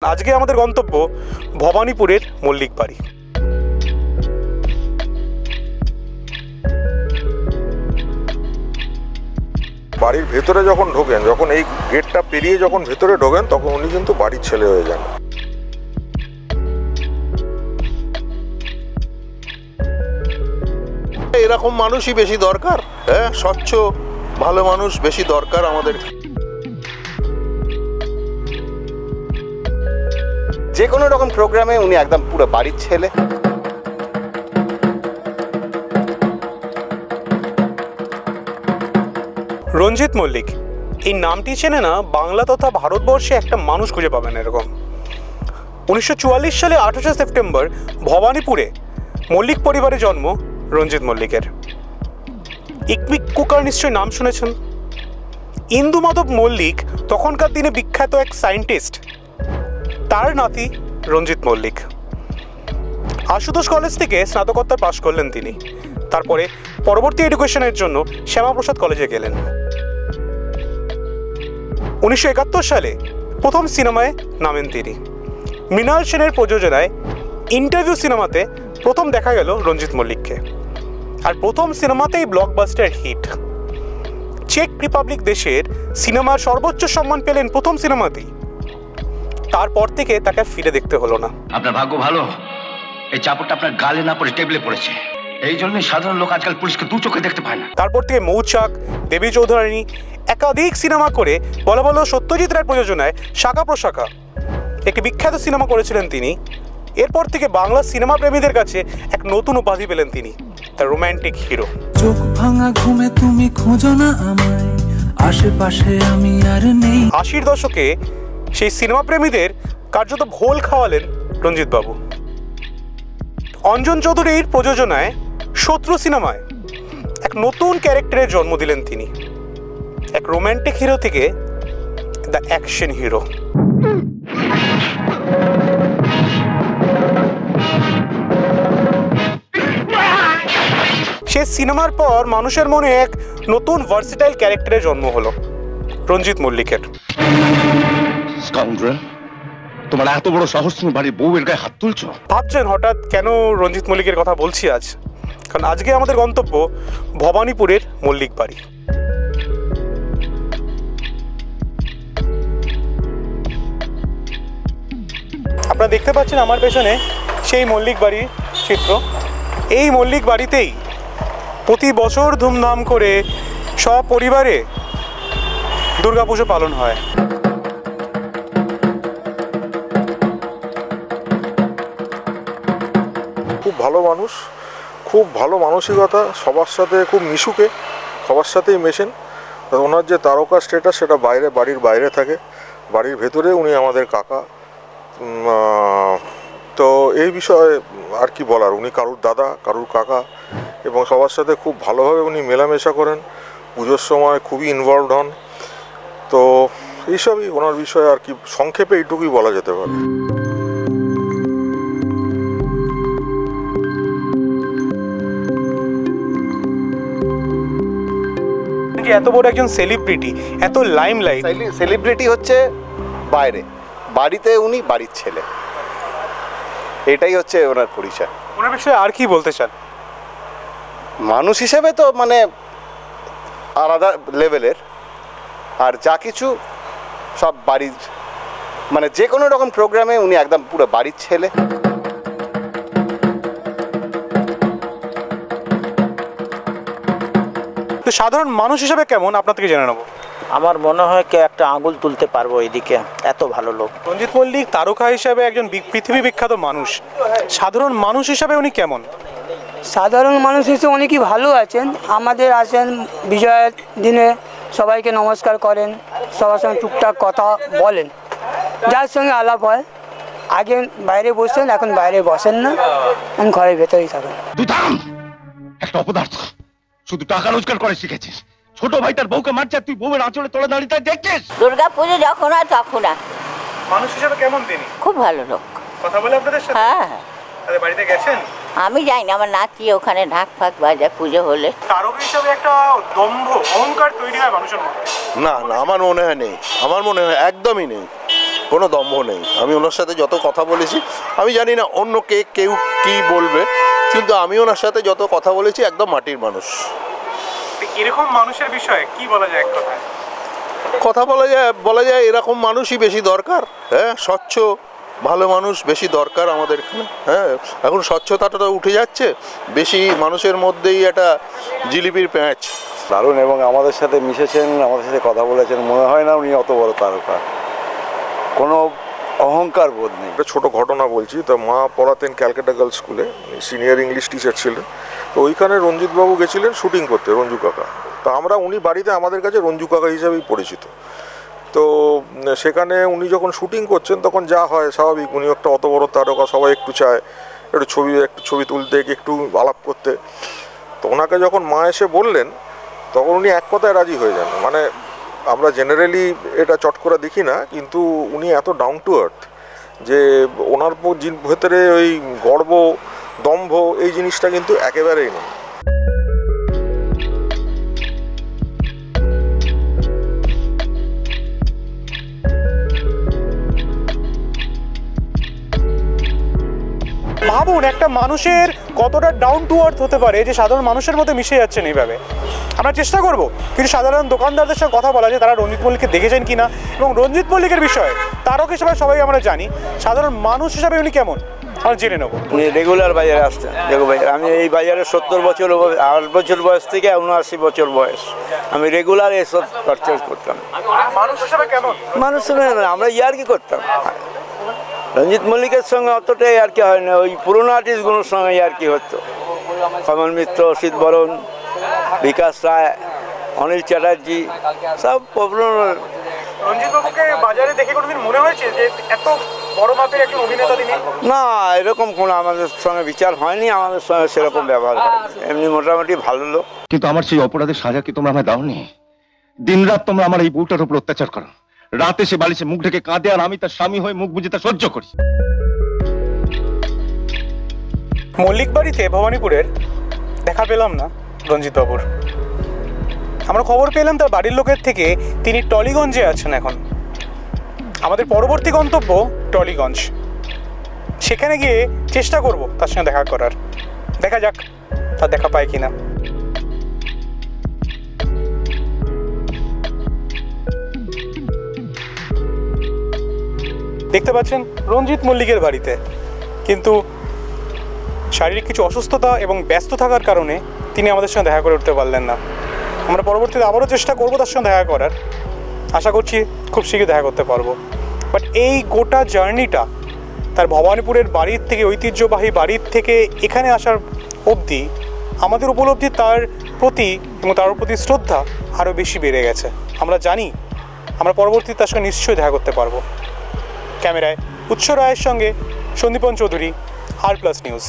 আজকে আমাদের গন্তব্য ভবানীপুরের মল্লিক বাড়ি। বাড়ির ভেতরে যখন ঢোকেন, যখন এই গেটটা পেরিয়ে যখন ভেতরে ঢোকেন, তখন উনি কিন্তু বাড়ির ছেলে হয়ে যান। এরকম মানুষই বেশি দরকার। হ্যাঁ, স্বচ্ছ ভালো মানুষ বেশি দরকার আমাদের। যে কোনো রকম প্রোগ্রামে উনি একদম পুরো বাড়ির ছেলে। রঞ্জিত মল্লিক এই নামটি চেনে না বাংলা তথা ভারতবর্ষে একটা মানুষ খুঁজে পাবেন এরকম। 1944 সালে 28 সেপ্টেম্বর ভবানীপুরে মল্লিক পরিবারে জন্ম রঞ্জিত মল্লিকের। ইকমিক কুকার নিশ্চয়ই নাম শুনেছেন। ইন্দু মাধব মল্লিক তখনকার দিনে বিখ্যাত এক সায়েন্টিস্ট, তার নাতি রঞ্জিত মল্লিক। আশুতোষ কলেজ থেকে স্নাতকোত্তর পাশ করলেন তিনি। তারপরে পরবর্তী এডুকেশনের জন্য শ্যামাপ্রসাদ কলেজে গেলেন। 1971 সালে প্রথম সিনেমায় নামেন তিনি। মৃণাল সেনের প্রযোজনায় ইন্টারভিউ সিনেমাতে প্রথম দেখা গেল রঞ্জিত মল্লিককে, আর প্রথম সিনেমাতেই ব্লকবাস্টার হিট। চেক রিপাবলিক দেশের সিনেমার সর্বোচ্চ সম্মান পেলেন প্রথম সিনেমাতেই। তারপর থেকে তাকে ফিরে দেখতে হলো না। আপনার ভাগ্য ভালো, এই চাপড়টা আপনার গালে না পড়ে টেবিলে পড়েছে। এই জন্যই সাধারণ লোক আজকাল পুলিশকে দু চোখে দেখতে পায় না। তারপর থেকে মৌচাক, দেবী চৌধুরানী, একাধিক সিনেমা করে বলা সত্যজিৎ রায়ের প্রযোজনায় শাখা প্রশাখা একটি বিখ্যাত সিনেমা করেছিলেন তিনি। এরপর থেকে বাংলা সিনেমা প্রেমীদের কাছে এক নতুন উপাধি পেলেন তিনি, দ্য রোম্যান্টিক হিরো। চোখ ভাঙা ঘুমে তুমি খোঁজো না আমায়, আশেপাশে আমি আর নেই। 80-র দশকে সেই সিনেমা প্রেমীদের কার্যত ভোল খাওয়ালেন রঞ্জিত বাবু। অঞ্জন চৌধুরীর প্রযোজনায় শত্রু সিনেমায় এক নতুন ক্যারেক্টারের জন্ম দিলেন তিনি। এক রোম্যান্টিক হিরো থেকে দ্য অ্যাকশন হিরো। সে সিনেমার পর মানুষের মনে এক নতুন ভার্সেটাইল ক্যারেক্টারের জন্ম হলো রঞ্জিত মল্লিকের। তোমার এত বড় সাহস, তুমি বাড়ির বউয়ের গায়ে হাত তুলছো? ভাবছেন হঠাৎ কেন রঞ্জিত মল্লিকের কথা বলছি আজ? কারণ আজকে আমাদের গন্তব্য ভবানীপুরের মল্লিক বাড়ি। আপনারা দেখতে পাচ্ছেন আমার পেছনে সেই মল্লিক বাড়ির চিত্র। এই মল্লিক বাড়িতেই প্রতি বছর ধুমধাম করে সপরিবারে দুর্গাপুজো পালন হয়। খুব ভালো মানুষ, খুব ভালো মানসিকতা, সবার সাথে খুব মিশুকে, সবার সাথেই মেশেন। ওনার যে তারকা স্ট্যাটাস সেটা বাড়ির বাইরে থাকে, বাড়ির ভেতরে উনি আমাদের কাকা। তো এই বিষয়ে আর কি বলার, উনি কারুর দাদা, কারুর কাকা, এবং সবার সাথে খুব ভালোভাবে উনি মেলামেশা করেন। পুজোর সময় খুবই ইনভলভড হন। তো এইসবই ওনার বিষয়ে আর কি সংক্ষেপে এইটুকুই বলা যেতে পারে। এত বড় একজন সেলিব্রিটি, এত লাইমলাইট। সেলিব্রিটি হচ্ছে বাইরে, বাড়িতে উনি বাড়ির ছেলে। এটাই হচ্ছে ওনার পরিচয়। ওনার বিষয়ে আর কি বলতে চান? মানুষ হিসেবে তো মানে আলাদা লেভেলের, আর যা কিছু সব বাড়ির, মানে যে কোনো রকম প্রোগ্রামে উনি একদম পুরো বাড়ির ছেলে। তো সাধারণ মানুষ হিসেবে কেমন আপনার থেকে জেনে নেব। আমার মনে হয় কে একটা আঙুল তুলতে পারবো এইদিকে, এত ভালো লোক। রঞ্জিত মল্লিক তারকা হিসাবে একজন পৃথিবী বিখ্যাত মানুষ। সাধারণ মানুষ হিসাবে উনি কেমন? সাধারণ মানুষ হিসেবে উনি কি ভালো আছেন। আমাদের আসেন বিজয়ের দিনে সবাইকে নমস্কার করেন, সবার সঙ্গে টুকটাক কথা বলেন, যার সঙ্গে আলাপ হয়। আগে বাইরে বসতেন, এখন বাইরে বসেন না, এখন ঘরের ভেতরেই থাকেন। একটা অপদার্থ, শুধু টাকা রোজগার করে শিখেছিস। ছোট ভাই তার বউকে মারছে, তুই বউয়ের আঁচড়ে তোলা দাঁড়িয়ে দেখছিস। দুর্গা পুজো যখন হয় তখন মানুষ হিসেবে কেমন তিনি? খুব ভালো লোক। কথা বলে আপনাদের সাথে? হ্যাঁ। বাড়িতে গেছেন? আমি যাই না, আমার নাতি ওখানে ঢাক ফাক বাজায় পুজো হলে। তারকা হিসাবে একটা দম্ভ অহংকার তৈরি হয় মানুষের মধ্যে। না না, আমার মনে হয় নেই, আমার মনে হয় একদমই নেই। কোনো দম্ভ নেই। আমি ওনার সাথে যত কথা বলেছি, আমি জানি না অন্য কেউ কী বলবে, কিন্তু আমি ওনার সাথে যত কথা বলেছি একদম মাটির মানুষ। এরকম মানুষের বিষয়ে কি বলা যায়? এক কথায় কথা বলা যায় এরকম মানুষই বেশি দরকার। হ্যাঁ, স্বচ্ছ ভালো মানুষ বেশি দরকার আমাদের এখানে। হ্যাঁ, এখন স্বচ্ছতাটা উঠে যাচ্ছে, বেশি মানুষের মধ্যেই একটা জিলিপির প্যাঁচ। দারুণ, এবং আমাদের সাথে মিশেছেন, আমাদের সাথে কথা বলেছেন। মনে হয় না উনি অত বড় তারকা, কোনো অহংকার বোধ নেই। একটা ছোটো ঘটনা বলছি। তো মা পড়াতেন ক্যালকাটা গার্লস স্কুলে, সিনিয়র ইংলিশ টিচার ছিলেন। তো ওইখানে রঞ্জিতবাবু গেছিলেন শুটিং করতে, রঞ্জু কাকা। তো উনি বাড়িতে আমাদের কাছে রঞ্জু কাকা হিসাবেই পরিচিত। তো সেখানে উনি যখন শুটিং করছেন তখন যা হয় স্বাভাবিক, উনি একটা অত বড় তারকা, সবাই একটু চায় একটু ছবি তুলতে, একটু আলাপ করতে। তো ওনাকে যখন মা এসে বললেন তখন উনি এক কথায় রাজি হয়ে যান। মানে আমরা জেনারেলি এটা চট করে দেখি না, কিন্তু উনি এত ডাউন টু আর্থ যে ওনার ভেতরে ওই গর্ব দম্ভ এই জিনিসটা কিন্তু একেবারেই নেই। ভাবুন একটা মানুষের কতটা ডাউন টু আর্থ হতে পারে যে সাধারণ মানুষের মধ্যে মিশে যাচ্ছেন এইভাবে। আমরা চেষ্টা করব কিছু সাধারণ দোকানদারদের সঙ্গে কথা বলা, যে তারা রঞ্জিত মল্লিককে দেখেছেন কিনা, এবং রঞ্জিত মল্লিকের বিষয়ে তারক হিসেবে সবাই আমরা জানি, সাধারণ মানুষ হিসাবে উনি কেমন আমরা জেনে নেব। উনি রেগুলার বাজারে আসতেন। দেখো ভাই, আমি এই বাজারে 70 বছর, 8 বছর বয়স থেকে 79 বছর বয়স, আমি রেগুলার এসব পারচেজ করতাম। মানুষ হিসাবে কেমন? মানুষ আমরা ইয়ার্কি করতাম। রঞ্জিত মল্লিকের সঙ্গে অতটাই ইয়ার্কি হয় না, ওই পুরোনো আর্টিস্টগুলোর সঙ্গে ইয়ার্কি হতো। কমল মিত্র, অসিত বরণ, বিকাশ রায়, অনিল চ্যাটার্জি, সব পপুলার। রঞ্জিতবাবুকে বাজারে দেখে কোনোদিন মনে হয়েছে যে এত বড় মাপের একজন অভিনেতা তিনি? না, এরকম কোনো আমাদের সঙ্গে বিচার হয়নি, আমাদের সঙ্গে সেরকম ব্যবহার হয়, এমনি মোটামুটি ভালো লোক। কিন্তু আমার সেই অপরাধের সাজা কি তোমরা আমায় দাওনি? দিনরাত তোমরা আমার এই বউটার উপর অত্যাচার করো। রাতে সে বালিশে মুখ ঢেকে কাঁদে, আর আমি তার স্বামী হয়ে মুখ বুজে তা সহ্য করি। মল্লিক বাড়িতে ভবানীপুরের দেখা পেলাম না রঞ্জিতবাবুর। আমরা খবর পেলাম তার বাড়ির লোকের থেকে তিনি টলিগঞ্জে আছেন এখন। আমাদের পরবর্তী গন্তব্য টলিগঞ্জ। সেখানে গিয়ে চেষ্টা করব তার সঙ্গে দেখা করার। দেখা যাক তার দেখা পায় কিনা। দেখতে পাচ্ছেন রঞ্জিত মল্লিকের বাড়িতে, কিন্তু শারীরিক কিছু অসুস্থতা এবং ব্যস্ত থাকার কারণে তিনি আমাদের সঙ্গে দেখা করে উঠতে পারলেন না। আমরা পরবর্তীতে আবারও চেষ্টা করব তার সঙ্গে দেখা করার। আশা করছি খুব শীঘ্রই দেখা করতে পারবো। বাট এই গোটা জার্নিটা তার ভবানীপুরের বাড়ির থেকে, ঐতিহ্যবাহী বাড়ির থেকে এখানে আসার অবধি আমাদের উপলব্ধি তার প্রতি এবং তার প্রতি শ্রদ্ধা আরও বেশি বেড়ে গেছে। আমরা জানি আমরা পরবর্তীতে তার সঙ্গে নিশ্চয়ই দেখা করতে পারবো। ক্যামেরায় উৎস রায়ের সঙ্গে সন্দীপন চৌধুরী, আর প্লাস নিউজ।